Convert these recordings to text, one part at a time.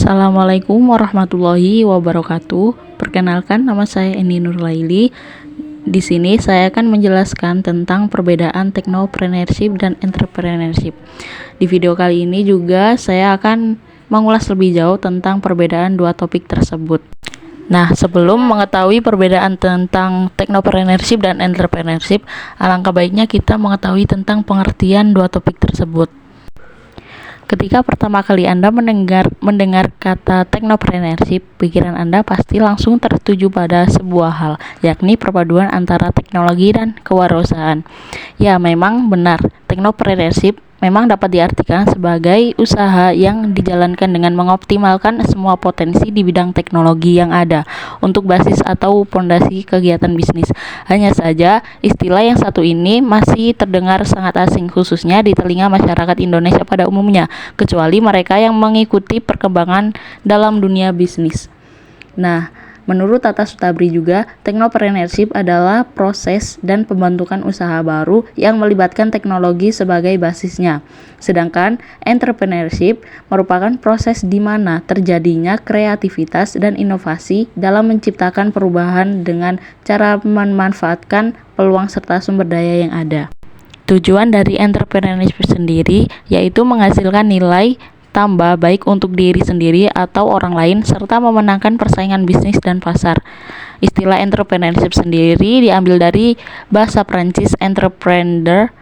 Assalamualaikum warahmatullahi wabarakatuh. Perkenalkan, nama saya Eni Nurlaili. Di sini saya akan menjelaskan tentang perbedaan technopreneurship dan entrepreneurship. Di video kali ini juga saya akan mengulas lebih jauh tentang perbedaan dua topik tersebut. Nah, sebelum mengetahui perbedaan tentang technopreneurship dan entrepreneurship, alangkah baiknya kita mengetahui tentang pengertian dua topik tersebut. Ketika pertama kali Anda mendengar kata technopreneurship, pikiran Anda pasti langsung tertuju pada sebuah hal, yakni perpaduan antara teknologi dan kewirausahaan. Ya, memang benar, technopreneurship memang dapat diartikan sebagai usaha yang dijalankan dengan mengoptimalkan semua potensi di bidang teknologi yang ada untuk basis atau fondasi kegiatan bisnis. Hanya saja, istilah yang satu ini masih terdengar sangat asing, khususnya di telinga masyarakat Indonesia pada umumnya, kecuali mereka yang mengikuti perkembangan dalam dunia bisnis. Nah, menurut Tata Sutabri juga, technopreneurship adalah proses dan pembentukan usaha baru yang melibatkan teknologi sebagai basisnya. Sedangkan entrepreneurship merupakan proses di mana terjadinya kreativitas dan inovasi dalam menciptakan perubahan dengan cara memanfaatkan peluang serta sumber daya yang ada. Tujuan dari entrepreneurship sendiri yaitu menghasilkan nilai tambah baik untuk diri sendiri atau orang lain serta memenangkan persaingan bisnis dan pasar. Istilah entrepreneurship sendiri diambil dari bahasa Prancis entreprendre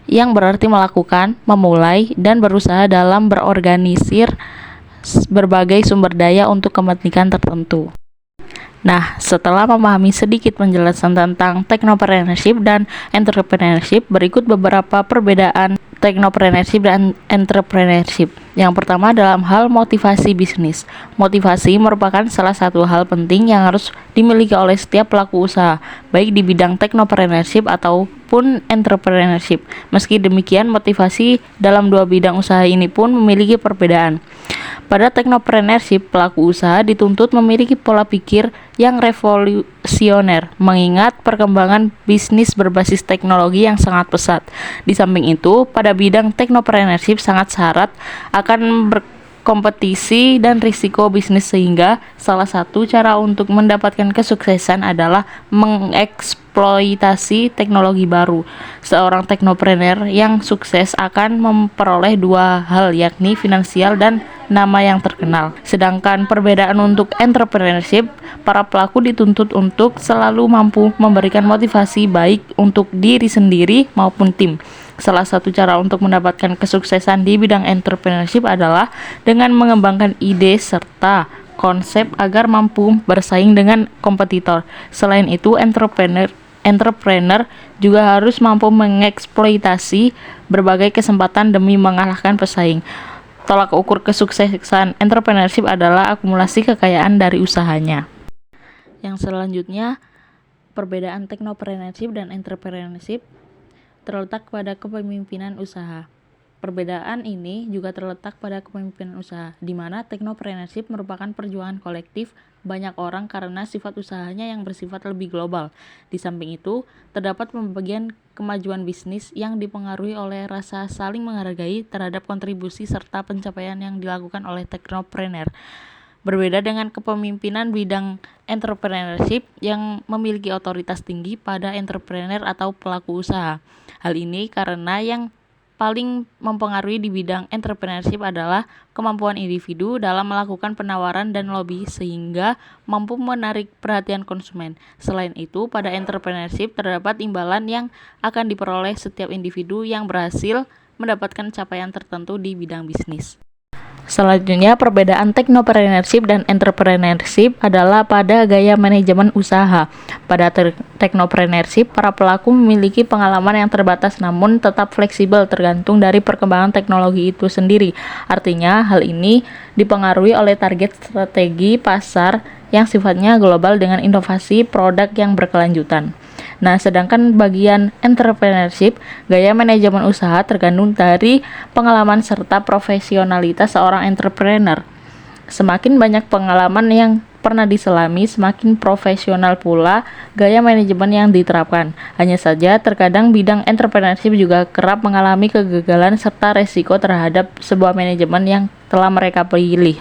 yang berarti melakukan, memulai, dan berusaha dalam berorganisir berbagai sumber daya untuk kepentingan tertentu. Nah, setelah memahami sedikit penjelasan tentang technopreneurship dan entrepreneurship, berikut beberapa perbedaan technopreneurship dan entrepreneurship. Yang pertama, dalam hal motivasi bisnis. Motivasi merupakan salah satu hal penting yang harus dimiliki oleh setiap pelaku usaha, baik di bidang technopreneurship ataupun entrepreneurship. Meski demikian, motivasi dalam dua bidang usaha ini pun memiliki perbedaan. Pada technopreneurship, pelaku usaha dituntut memiliki pola pikir yang revolusioner, mengingat perkembangan bisnis berbasis teknologi yang sangat pesat. Di samping itu, pada bidang technopreneurship sangat syarat akan berkompetisi dan risiko bisnis, sehingga salah satu cara untuk mendapatkan kesuksesan adalah mengeksploitasi teknologi baru. Seorang teknopreneur yang sukses akan memperoleh dua hal, yakni finansial dan nama yang terkenal. Sedangkan perbedaan untuk entrepreneurship, para pelaku dituntut untuk selalu mampu memberikan motivasi baik untuk diri sendiri maupun tim. Salah satu cara untuk mendapatkan kesuksesan di bidang entrepreneurship adalah dengan mengembangkan ide serta konsep agar mampu bersaing dengan kompetitor. Selain itu, entrepreneur juga harus mampu mengeksploitasi berbagai kesempatan demi mengalahkan pesaing. Tolak ukur kesuksesan entrepreneurship adalah akumulasi kekayaan dari usahanya. Yang selanjutnya, perbedaan technopreneurship dan entrepreneurship terletak pada kepemimpinan usaha. Perbedaan ini juga terletak pada kepemimpinan usaha, di mana technopreneurship merupakan perjuangan kolektif banyak orang karena sifat usahanya yang bersifat lebih global. Di samping itu, terdapat pembagian kemajuan bisnis yang dipengaruhi oleh rasa saling menghargai terhadap kontribusi serta pencapaian yang dilakukan oleh technopreneur. Berbeda dengan kepemimpinan bidang entrepreneurship yang memiliki otoritas tinggi pada entrepreneur atau pelaku usaha. Hal ini karena yang paling mempengaruhi di bidang entrepreneurship adalah kemampuan individu dalam melakukan penawaran dan lobby sehingga mampu menarik perhatian konsumen. Selain itu, pada entrepreneurship terdapat imbalan yang akan diperoleh setiap individu yang berhasil mendapatkan capaian tertentu di bidang bisnis. Selanjutnya, perbedaan technopreneurship dan entrepreneurship adalah pada gaya manajemen usaha. Pada technopreneurship, para pelaku memiliki pengalaman yang terbatas namun tetap fleksibel tergantung dari perkembangan teknologi itu sendiri. Artinya, hal ini dipengaruhi oleh target strategi pasar yang sifatnya global dengan inovasi produk yang berkelanjutan. Nah, sedangkan bagian entrepreneurship, gaya manajemen usaha tergantung dari pengalaman serta profesionalitas seorang entrepreneur. Semakin banyak pengalaman yang pernah diselami, semakin profesional pula gaya manajemen yang diterapkan. Hanya saja, terkadang bidang entrepreneurship juga kerap mengalami kegagalan serta resiko terhadap sebuah manajemen yang telah mereka pilih.